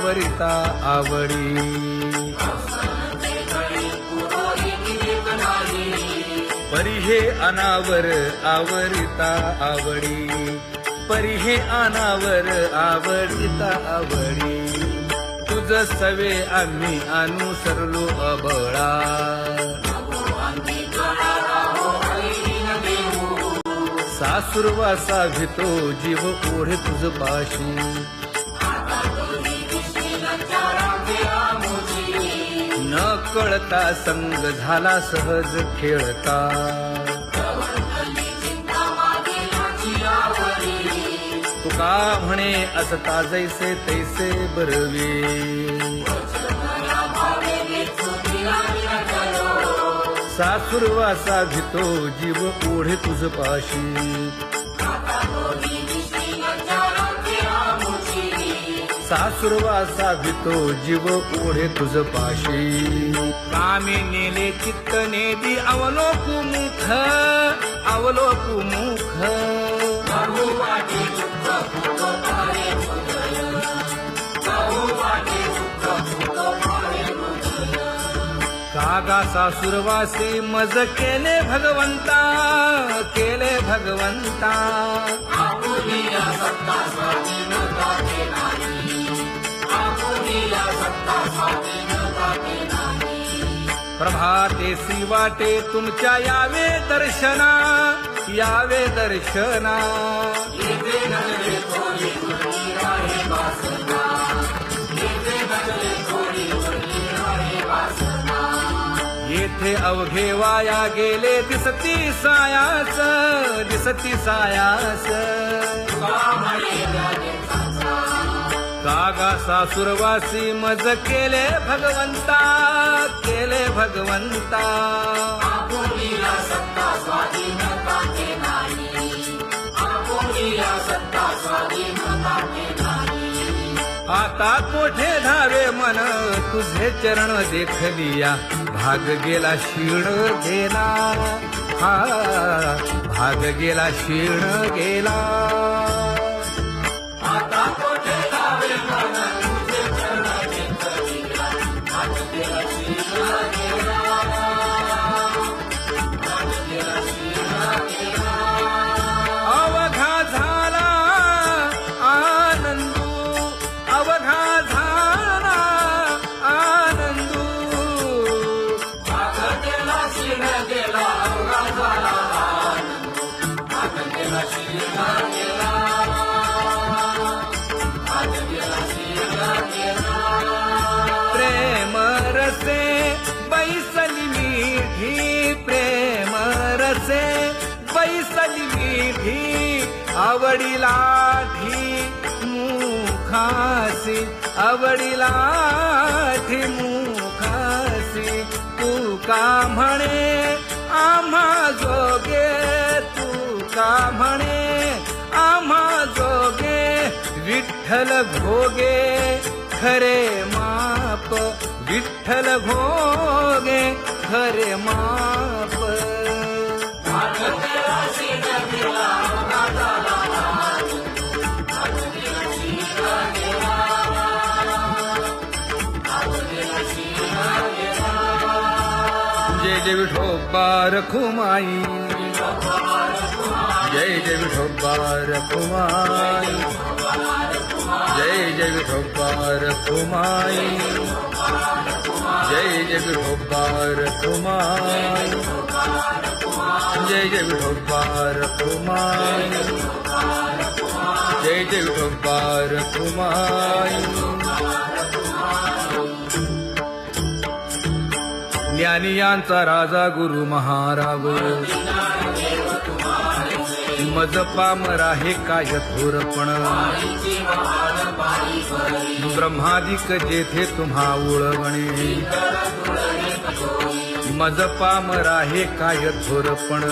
वरिता आवडी परी हे अनावर आवरिता आवडी परी हे अनावर आवडिता आवडी तुझ सवे आम्ही अनुसरलो अबळा सासुरवासा भितो जीव ओढे तुझ पाशी न कळता संग झाला सहज खेळता तुका म्हणे असता जैसे तैसे बरवे सासुरवासा भितो जीव ओढे तुझ पाशी सासुरवासा भितो जीव ओढे तुझ पाशी कामी नेले चित्त नेदी अवलोकु मुख अवलोकु मुख कागा सासुरवासी मज केले भगवंता केले भगवंता प्रभातेसी वाटे तुमच्या यावे दर्शना यावे दर्शना येथे अवघे वाया गेले दिसती सायास दिसती सायास कागा सासुरवासी मज केले भगवंता केले भगवंता आता कोठे धावे मन तुझे चरण देखलिया भाग गेला क्षीण गेला हा भाग गेला क्षीण गेला आता कोठे धावे मन तुझे चरण देखलिया भाग गेला क्षीण गेला भाग गेला क्षीण गेला अवघा झाला आनंदू अवघा झाला आनंदू भाग गेला क्षीण गेला अवघा झाला आनंदू भाग गेला क्षीण गेला भाग गेला क्षीण गेला प्रेम रसे बैसली मीठी प्रेम रसे बैसली मीठी आवडीला ठी मुखासी आवडीला ठी मुखासी तू का म्हणे आम्हा जोगे तू का म्हणे आम्हा जोगे विठ्ठल भोगे खरे माप विठ्ठल भोगे खरे माप जय जय विठोबा रखुमाई जय जय विठोबा रखुमाई जय जय विठोबा रखुमाई जय जय विठोबा रखुमाई जय जय विठोबा रखुमाई जय जय विठोबा रखुमाई ज्ञानियांचा राजा गुरु महाराज मज पामरा हे काय थोरपण ब्रह्मादिक जेथे तुम्हा उळवणे मज पामरा हे काय थोरपण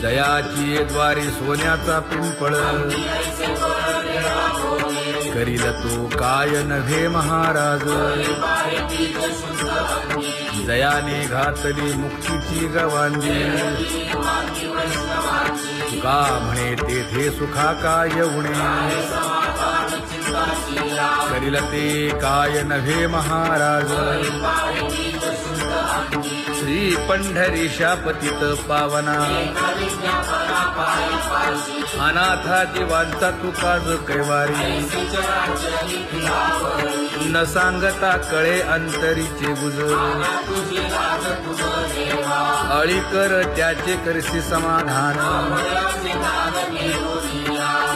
दयाची द्वारी सोन्याचा पिंपळ करील तो काय नव्हे महाराज दयाने घातली मुक्तीची गवांदी तुका म्हणे तेथे सुखा काय उणे करील ते काय नव्हे महाराज श्री पंढरीशा पतित पावना अनाथा जीवांचा तुकाज कैवारी न सांगता कळे अंतरीचे गुजर अळी कर त्याचे करशी समाधान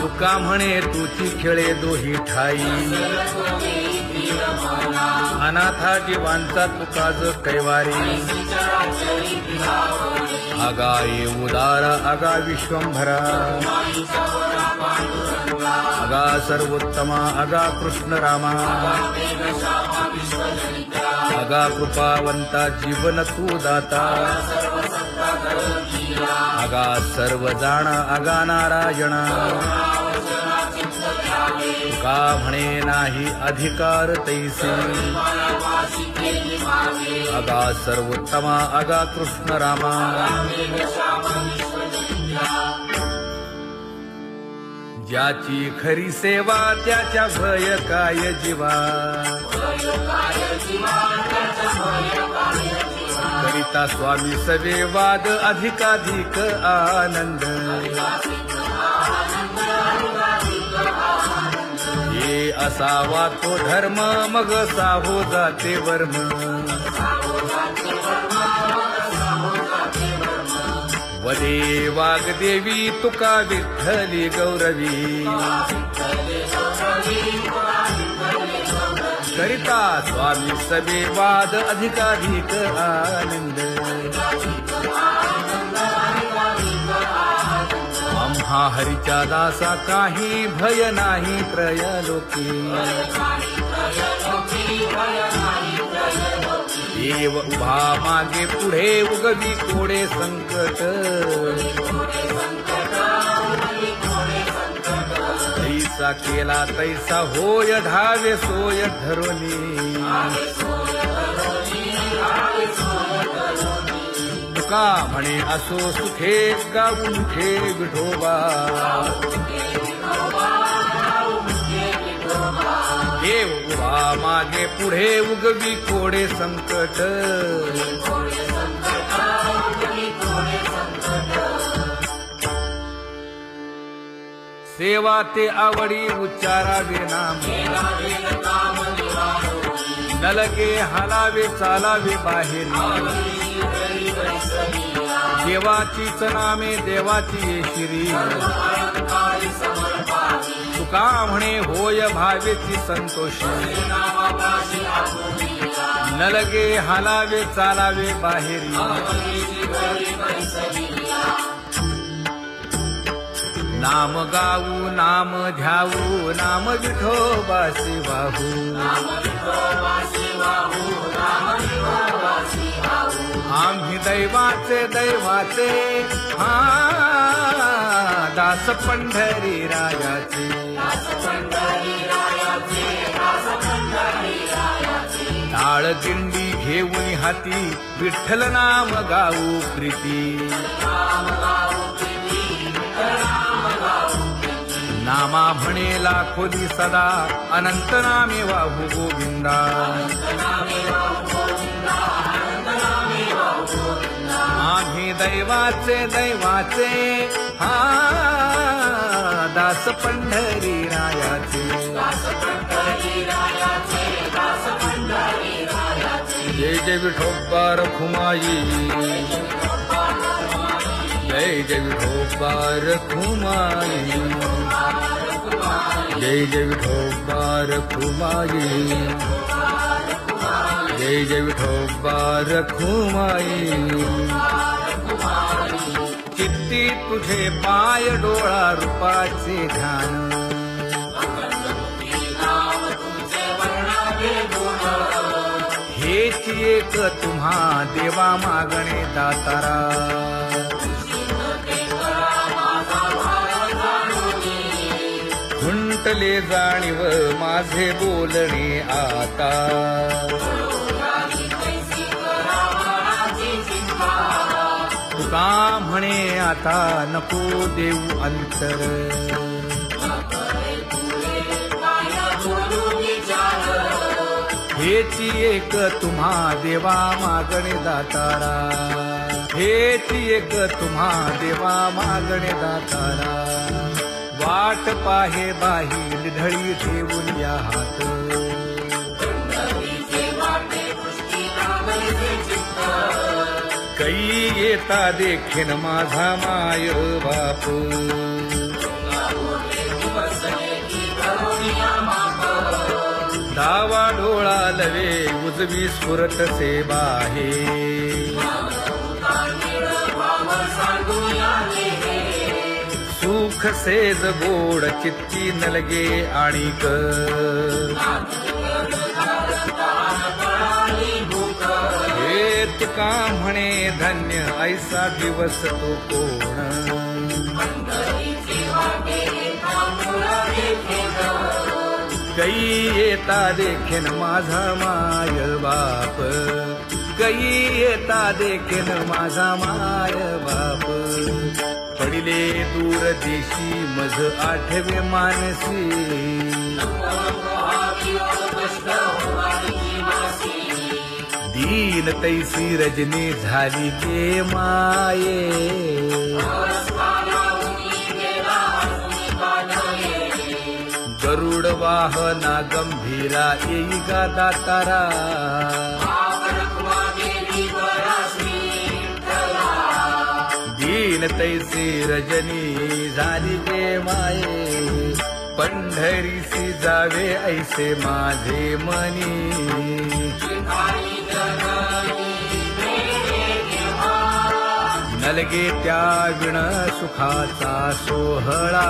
तुका म्हणे तुची खेळे दोही ठाई अनाथा जीवांचा तुकाज कैवारी आगा ये उदारा आगा विश्वंभरा आगा सर्वोत्तमा आगा कृष्ण रामा आगा कृपावंता जीवन तू दाता आगा सर्व जाणा आगा नारायणा तुका म्हणे नाही अधिकार तैसे आगा सर्वोत्तमा आगा कृष्ण रामा ज्याची खरी सेवा त्याच्या भय काय जीवा करिता स्वामी सवे वाद अधिकाधिक आनंद ये असावा तो धर्म मग साहो जाते वर्म वदे वाग्देवी तुका विठ्ठली गौरवी करिता स्वामी सवे वाद अधिकाधिक आनंद आम्हा हरीच्या दासा काही भय नाही त्रयलोकी देव उभा मागे पुढे उगवी कोडे संकट तैसा केला तैसा होय धावे सोय धरोनी तुका म्हणे असो सुखे गाऊन ठे विठोबा देव उभा मागे पुढे उगवी कोडे संकट सेवा ते आवडी उच्चारावे नाम नलगे हालावे चालावे बाहेर देवाचीच नामे देवाची येशिरी तुका म्हणे होय भावेची संतोषी नलगे हालावे चालावे बाहेरी नाम गाऊ नाम ध्याऊ नाम विठोबासी वाहू आम्ही दैवाचे दैवाचे हा दास पंढरी रायाचे टाळ दिंडी घेऊन हाती विठ्ठल नाम गाऊ प्रीती नामा म्हणे लाखोली सदा अनंत नामे वाहू गोविंदा आम्ही दैवाचे दैवाचे हा दास पंढरी रायाचे जय जय विठोबा रखुमाई जय जय विठोबा रखुमाई जय जय विठोबा रखुमाई जय जय विठोबा रखुमाई चित्ती तुझे पाय डोळा रूपाचे ध्यान हेच एक तुम्हा देवा मागणे दातारा खुंटले जाणीव माझे बोलणे आता तुका म्हणे आता नको देऊ अंतर हेची एक तुम्हा देवा मागणे दातारा, हेची एक तुम्हा देवा मागणे दातारा. वाट पाहे बाही ढळी ठेवून या हात, कै येता देखीन माझा माय बाप. डावा डोळा लवे उजवी स्फुरत से बाहे, सुख सेज गोड चित्ती नलगे आणिक. हे तुका म्हणे धन्य ऐसा दिवस तो कोण. कै येता देखीन माझा माय बाप, कै येता देखीन माझा माय बाप. पडिले दूर देशी मज आठवे मानसी, दीन तैसी रजनी झाली गे माये. गरुड वाहना गंभीरा येई गा दातारा, दीन तैसी रजनी झाली गे माये. पंढरीसी जावे ऐसे माझे मनी, नलगे त्या विण सुखाचा सोहळा.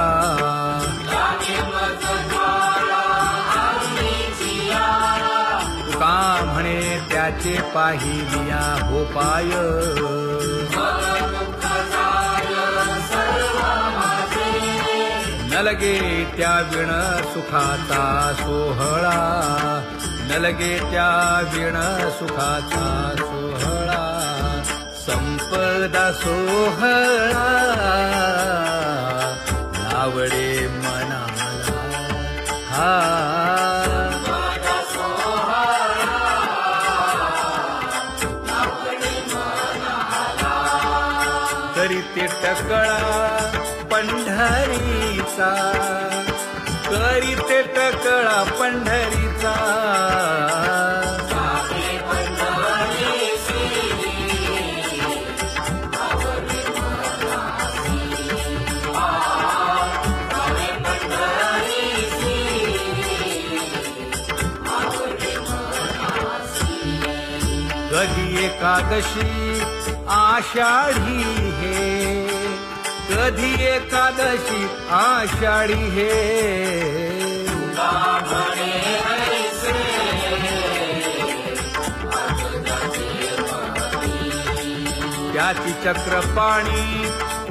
तुका म्हणे त्याचे पाहिलिया हो पाय, नलगे त्या विण सुखाचा सोहळा, नलगे त्या विण सुखाचा सोहळा. संपदा सोहळा नावडे मनाला, हा करीते टकळा पंढरीचा, करीते टकळा पंढरीचा. कधी एकादशी आषाढी हे, कधी एकादशी आषाढी हे. त्याची चक्रपाणी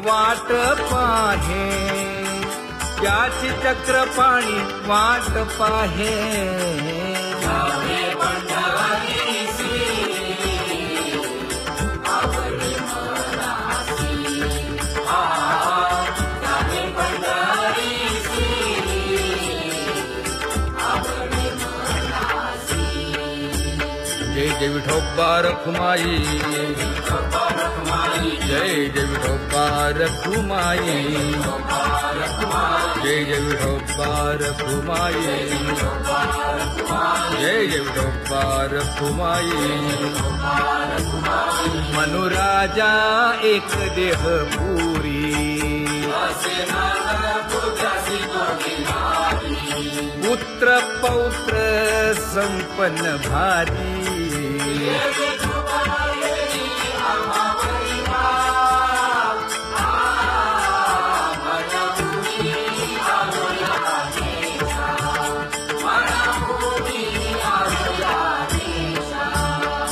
वाट पाहे, त्याची चक्रपाणी वाट पाहे. जय जय विठोबा रखुमाई, जय जय विठोबा रखुमाई, जय जय विठोबा रखुमाई, जय जय विठोबा रखुमाई. मनुराजा एक देह पुरी, पुत्र पौत्र संपन्न भारी.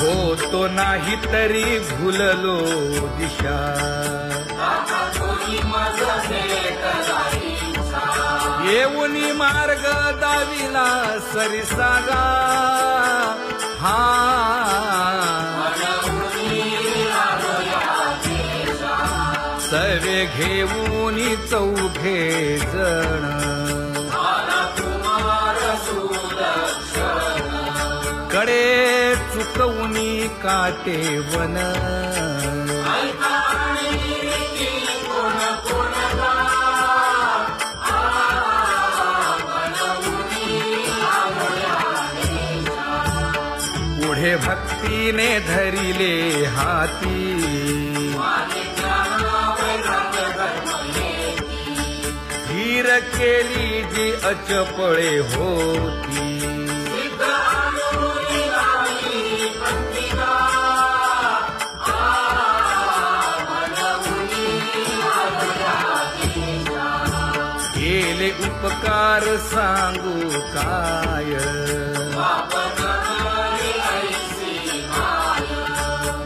होतो नाही तरी भुललो दिशा, येऊनी मार्ग दाविला सरिसागा. हा सवे घेऊनी चौघे जण, खडे चुकवूनी काटे वन ऐका आणि नीती कोण कोणता पुढे भक्तीने धरिले हाती धीर केली जी अचपळे होती केले उपकार सांगू काय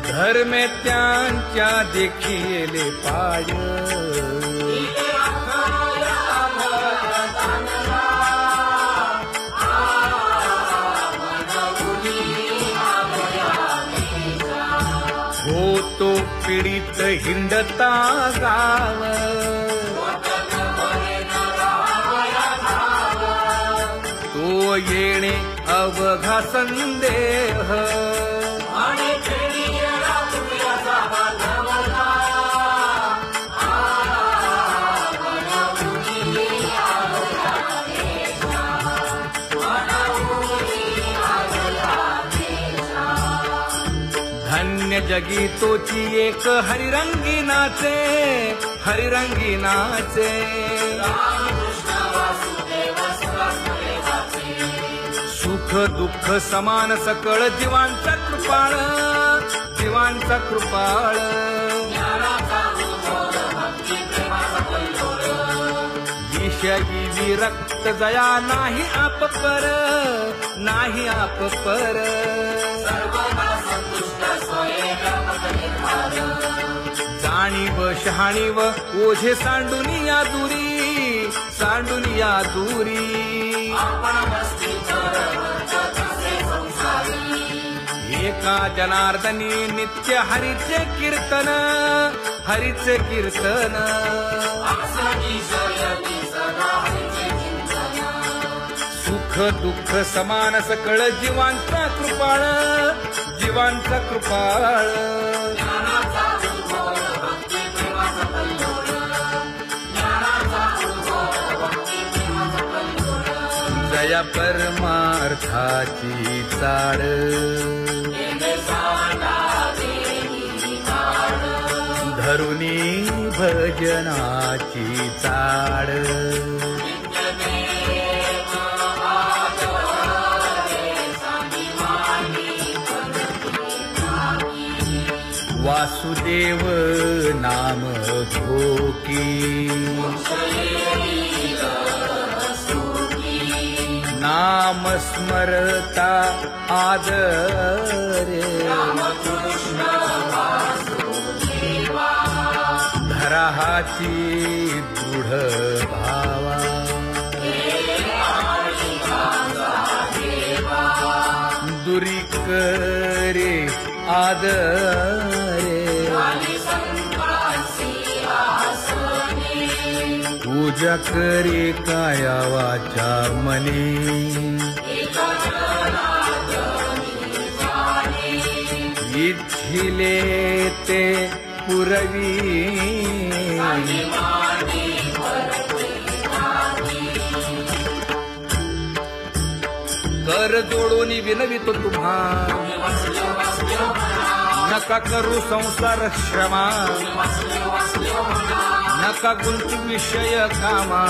धर्मे त्यांच्या देखिले पाय होतो पीडित हिंडता गाव तो येणे अवघा संदेह धन्य जगी तोची एक हरिरंगी नाचे हरिरंगी नाचे सुख दुःख समान सकळ जीवांचा कृपाळ जीवांचा कृपाळ विषयी विरक्त जया नाही आप पर नाही आप पर जाणीव शहाणीव ओझे सांडुनिया दूरी एका जनार्दनी नित्य हरीचे कीर्तन सुख दुःख समान सकळ जीवांचा कृपाळ जया परमार्थाची चाड धरुनी भजनाची चाड वासुदेव नाम घोकी नाम स्मरता आदरे धराहाची दृढ भावा दुरी करे आदरे पूजा करे काया वाचा मने इच्छिले ते पुरवी कर जोडून विनवितो तुम्हा नका करू संसार श्रमा नका गुंतू विषय कामा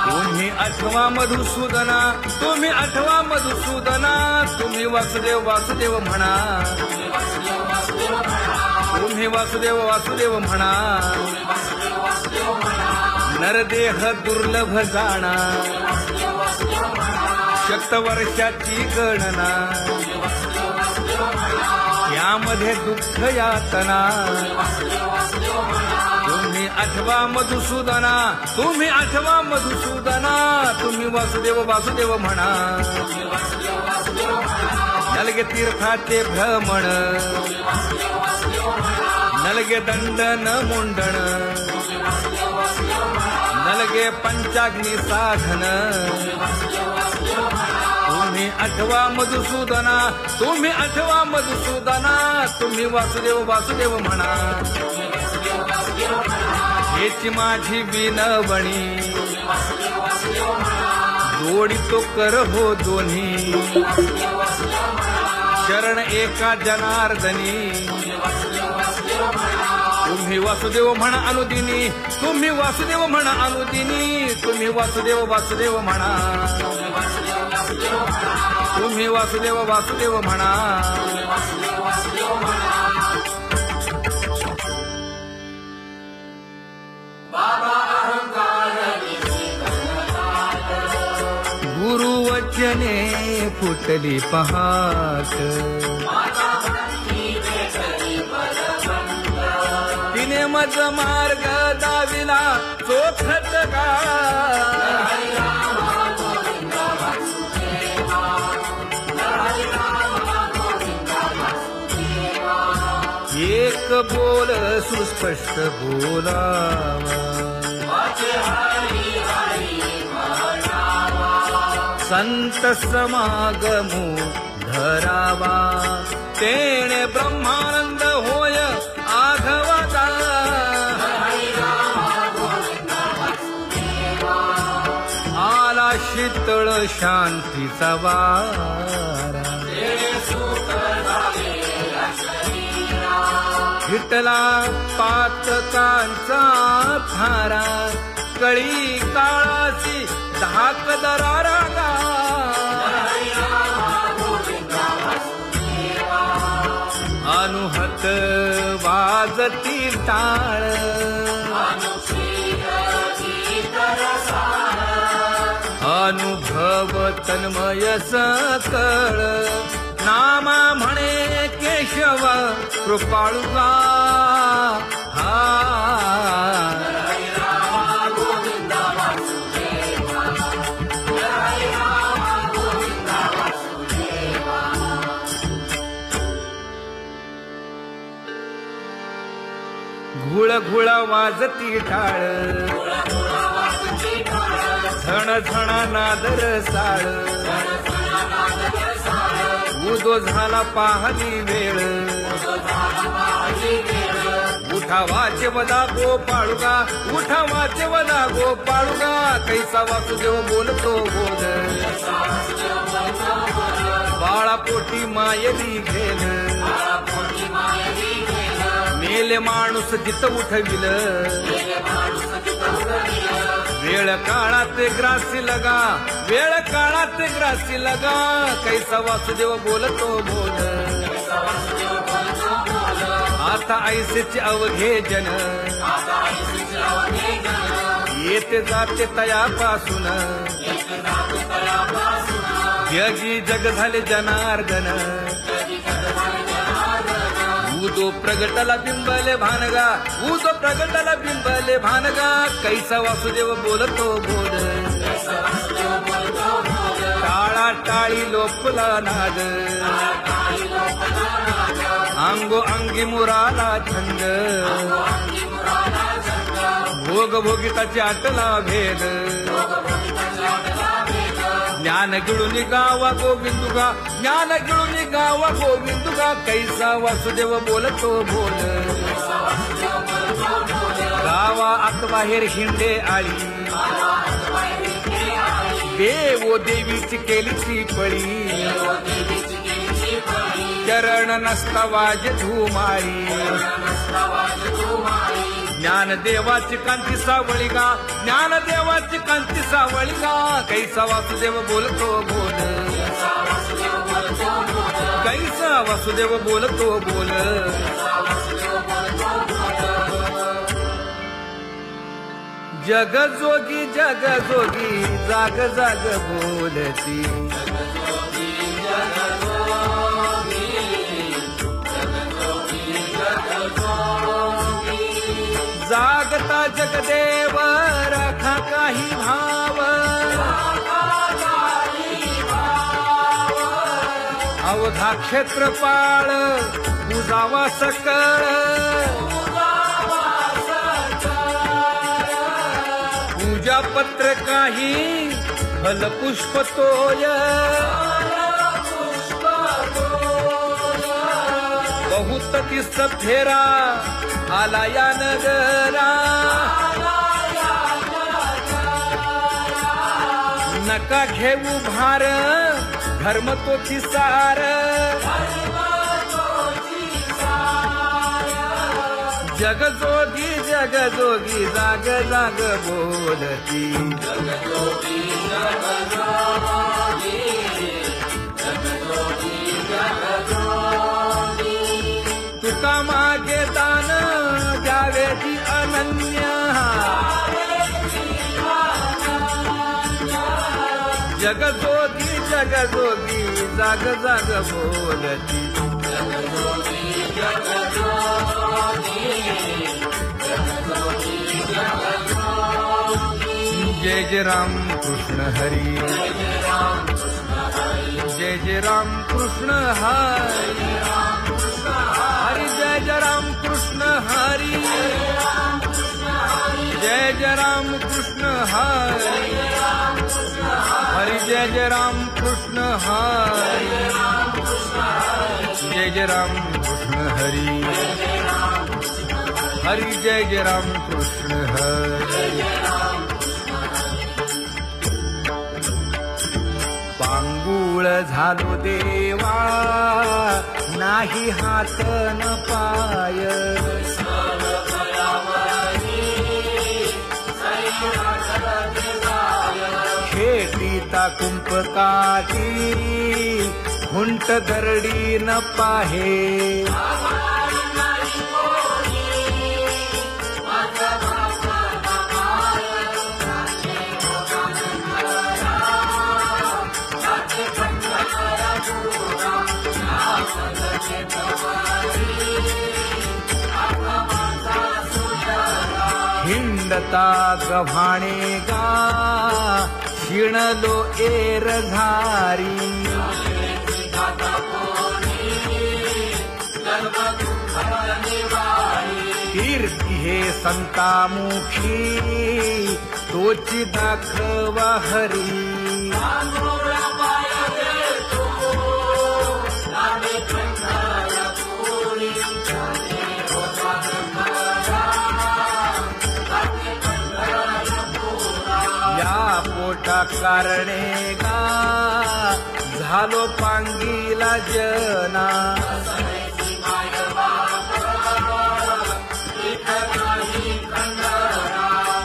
तुम्ही आठवा मधुसूदना तुम्ही वासुदेव म्हणा तुम्ही वासुदेव म्हणा नरदेह दुर्लभ जाणा शतवर्षाची गणना यामध्ये दुःख यातना तुम्ही आठवा मधुसूदना तुम्ही वासुदेव म्हणा नलगे तीर्थाचे भ्रमण नलगे दंडन मुंडण नलगे पंचाग्नी साधन तुम्ही आठवा मधुसूदना, तुम्ही आठवा मधुसूदना, तुम्ही वासुदेव वासुदेव म्हणा. हेची माझी विनवणी, जोडितो कर हो दोन्ही, शरण एका जनार्दनी. तुम्ही वासुदेव म्हणा अनुदिनी, तुम्ही वासुदेव म्हणा अनुदिनी, तुम्ही वासुदेव वासुदेव म्हणा, तुम्ही वासुदेव वासुदेव म्हणा. बाबा अहंकार गुरुवचने फुटली पहाट, तिने मज मार्ग दाविला चोखत का. एक बोल सुस्पष्ट बोलावा, संत समागमू धरावा, तेणे ब्रह्मानंद होय आघवाचा. आला शीतळ शांतीचा वारा, विठला पातकांचा थारा, कळी काळाची धाक दरारा. अनुहत वाजती टाळ, अनुभव तन्मय सकळ. नामा म्हणे केशव कृपाळुगा, घुळ घुळ वाजती टाळ, झण झण नादर साळ. उदो झाला पाहली वेळ, उठा वाचे वदा गोपाळुगा, उठा वाचे वदा गोपाळुगा. कैसा वासुदेव बोलतो बोल, बाळा पोटी मायली घेल. मेले माणूस जित उठविल, वेळ काळात ग्रासी लगा, वेळ काळात ग्रासी लगा. कैसा वासुदेव बोलतो बोल, आता ऐसेचे अवघे जन, येते जाते तयापासून. जगी जग झाले जनार्दन, उदो प्रगटला बिंबले भानगा, उदो प्रगटला बिंबले भानगा. कैसा वासुदेव बोलतो बोल, टाळा टाळी लोपला नाद, अंगो अंगी मुराला छंद. भोग भोगिताची आटला भेद, ज्ञान गिळून गावा गोविंदुगा, ज्ञान गिळून गावा गोविंदुगा. कैसा वासुदेव बोलतो बोल, गावा आत बाहेर हिंडे आळी, देवो देवीची केलीची पळी. चरण नसता वाज धुमाळी, ज्ञानदेवाची कांती सावळी गा, ज्ञानदेवाची कांती सावळी गा. कैसा वासुदेव बोलतो बोल, कैसा वासुदेव बोलतो बोल. जग जोगी जाग जाग बोलती. जागता जगदेव राखा काही भाव, अवधा क्षेत्रपाळ बुजावा सकळ. पूजा पत्र काही फलपुष्प तोय, बहुत तीस फेरा आला या नगरा नका घेऊ भार धर्म तोची सार जगजोगी जगजोगी जाग जाग बोलती तुका मागे दान द्यावेची अनन्य जगजोगी जगजोगी जाग जाग बोलती जय जय राम कृष्ण हरी जय जय राम कृष्ण हरी हरी जय जय राम कृष्ण हरी जय जय राम कृष्ण हरी हरी जय जय राम कृष्ण हरी जय जय राम कृष्ण हरी हरी जय जय राम कृष्ण हरी पांगुळ झालो देवा नाही हात न पाय खेटीता कुंपकाठी हुंट दरडी न पाहे हिंडता गव्हाणे गा शिणलो एर घारी कीर्ती हे संतामुखी तोची दाखवा हरी पोटा कारणे गा झालो पांगीला जना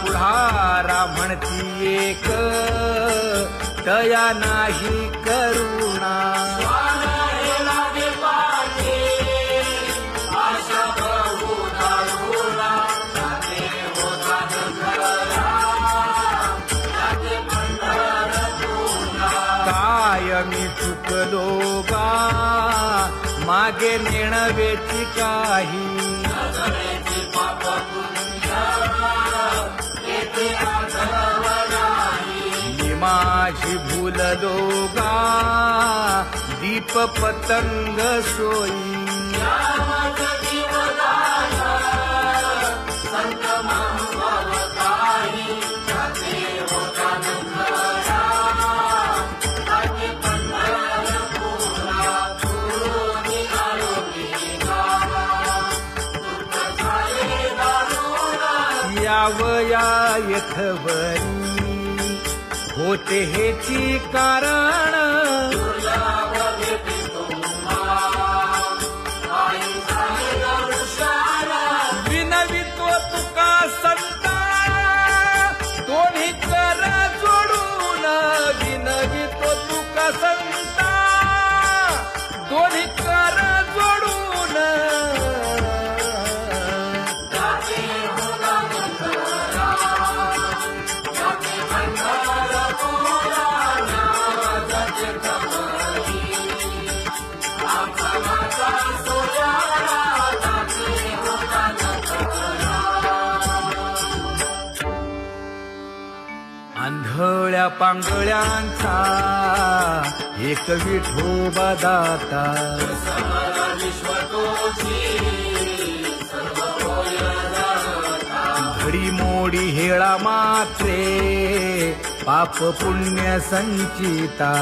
पुढारा म्हणती एक तया नाही करुणा मी चुकलो गा मागे नेणवेची काही मी माझी भूललो गा दीप पतंग सोयी यावया यथवरी होते हेची कारण विनवितो तुका संता दोन्ही कर जोडून विनवितो तुका संता दोन्ही कर जोडून आंधळ्या पांगळ्यांचा एक विठोबा दाता घडी मोडी हेळा मात्रे पाप पुण्य संचिता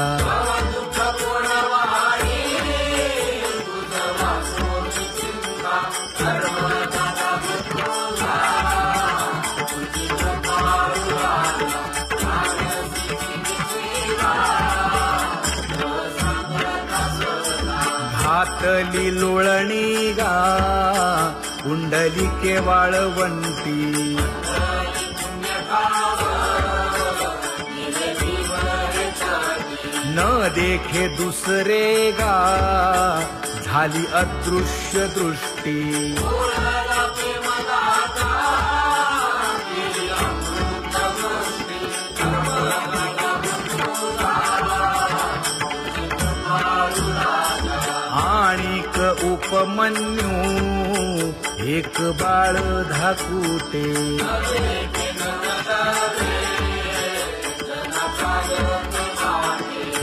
घातली लोळणी गा कुंडलिके वाळवंटी न देखे दुसरे गा झाली अदृश्य दृष्टी आणिक उपमन्यू एक बाळ धाकुटे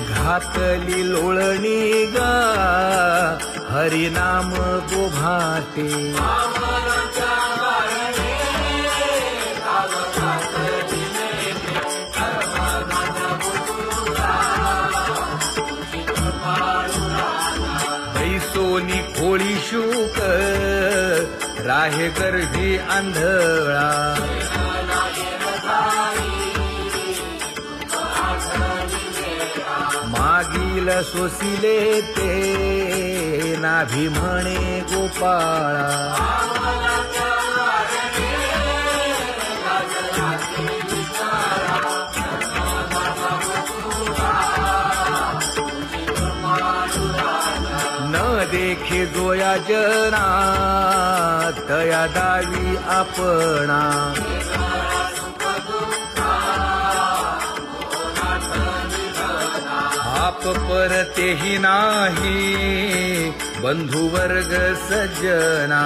घातली लोळणी गा हरिनाम गोभाटे सोनी खोळी शूक राहे गर्भी आंधळा मागील सोसिले ते नाभी म्हणे गोपाळा न देखे जोया जना तया दावी आपणा आप परतेही नाही बंधू वर्ग सज्जना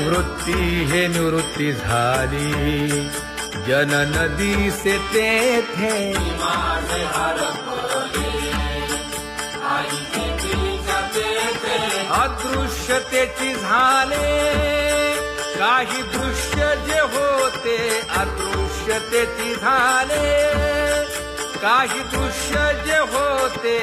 वृत्ती हे निवृत्ती झाली जन नदी से तेथे अदृश्यतेची झाले काही दृश्य जे होते अदृश्यतेची झाले काही दृश्य जे होते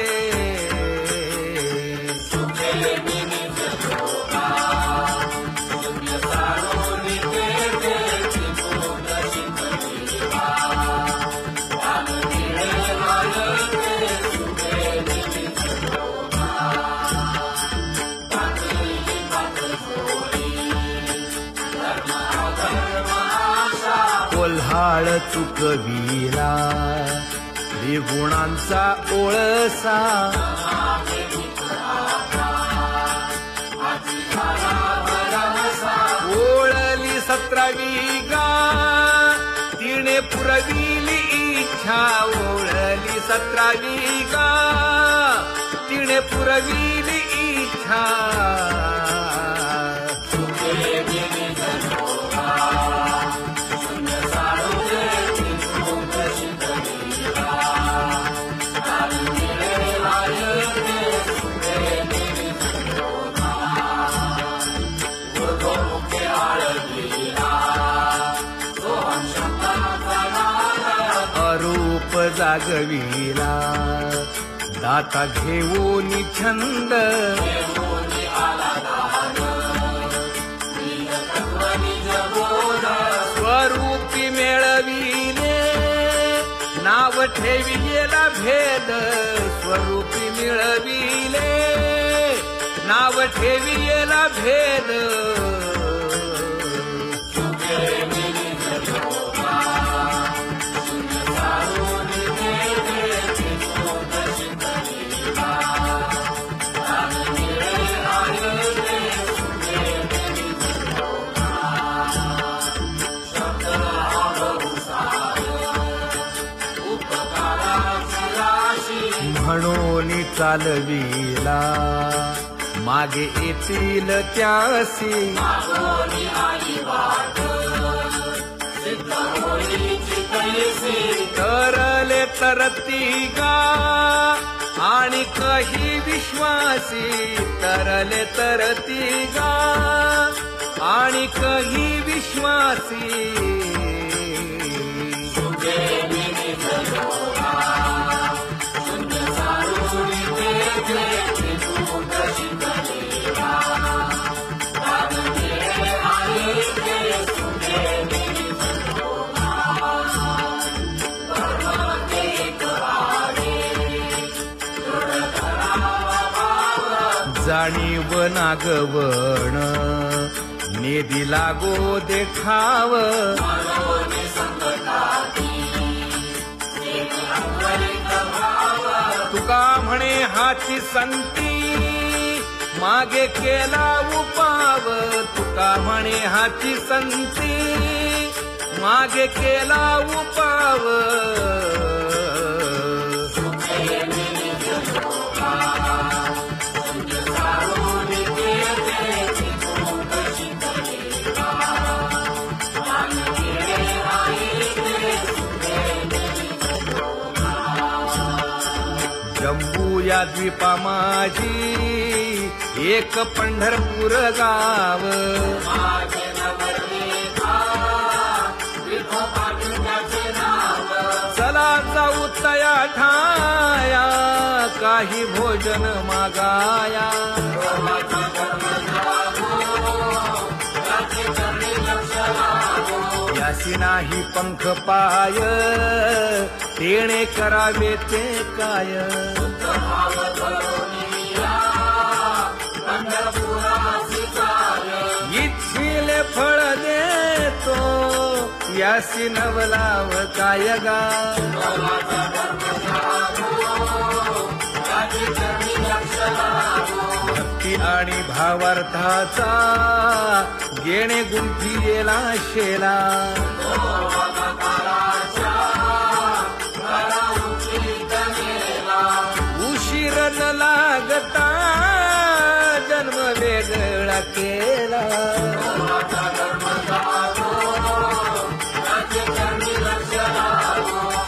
कोल्हाळ चुकविला गुणांचा ओळसा ओळली 17वी गा तिने पुरविली इच्छा ओळली 17वी गा तिने पुरविली इच्छा अरूप जागविला दाता घेऊन छंद स्वरूपी मेळविले नाव ठेविलेला भेद स्वरूपी मिळविले नाव ठेविलेला भेद म्हणून चालविला मागे येतील त्यासी तरले तरती गा आणि काही विश्वासी तरले तरती गा आणि काही विश्वासी आणि वनागवण नेदी लागो देखाव मानवने संकटाती देवी अंतरित भाव तुका म्हणे हाची संती मागे केला उपाव तुका म्हणे हाची संती मागे केला उपाव जम्बू या द्वीपा माझी एक पंढरपूर गाव माझे नवरदेवा विठोबाचे नाव चला जाऊ तया ठाया काही भोजन मागाया देवाचा धर्म जागो त्याचे चरणी लक्ष लागो यासी नाही पंख पाय तेणे करावे ते काय भाव धरुनिया पंढरपुरासी जाय इच्छिले फळ देतो यासी नवलाव काय गा देवाचा धर्म जागो त्याचे चरणी लक्ष लागो भक्ती आणि भावार्थाचा गेणे गुंफी येला शेला उशीर न लागता जन्म वेगळा केला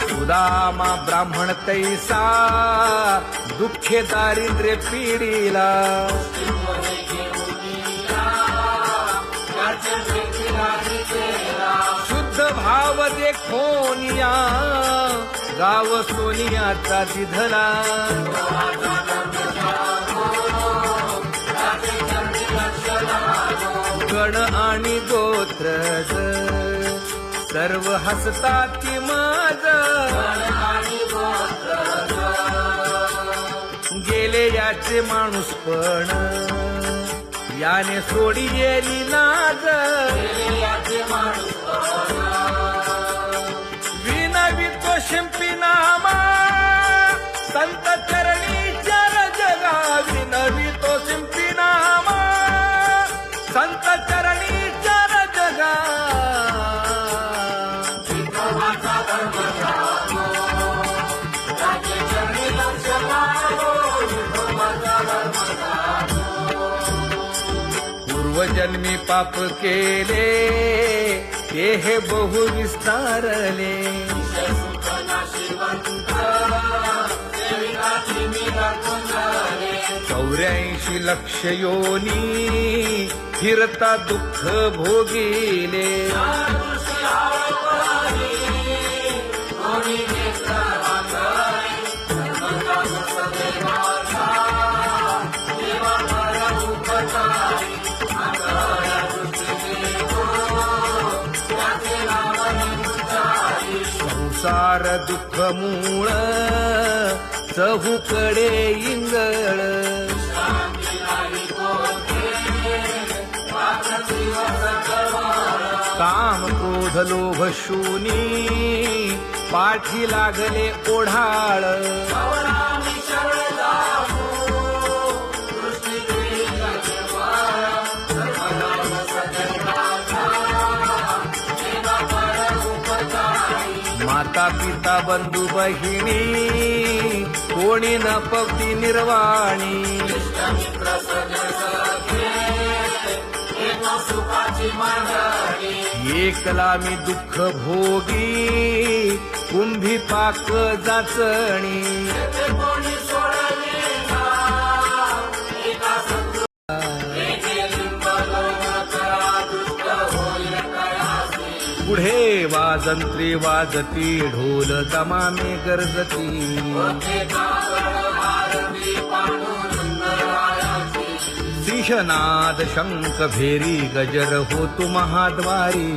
सुदामा ब्राह्मण तैसा दुःखे दारिद्र्य पिढीला शुद्ध भाव देखोनिया गाव सोनियाचा तिधला गण आणि गोत्र सर्व हसतात माझ गेले याचे माणूस पण याने सोडी गेली लाज विनवितो शिंपी नामा संत चरणी चर जगा विनवितो शिंपी नामा संत चरणी चर जगा पूर्वजन्मी पाप केले ते हे बहु विस्तारले 84 लक्ष योनी फिरता दुःख भोगिले संसार दुःख मूळ चहूकडे इंगळ काम क्रोध लोभ शूनी पाठी लागले ओढाळ माता पिता बंधू बहिणी कोणी न पवती निर्वाणी एकला मी दुःख भोगी कुंभी पाक जाचणी पुढे वाजंत्री वाजती ढोल दमामे गरजती सिंहनाद शंख भेरी गजर होतु महाद्वारी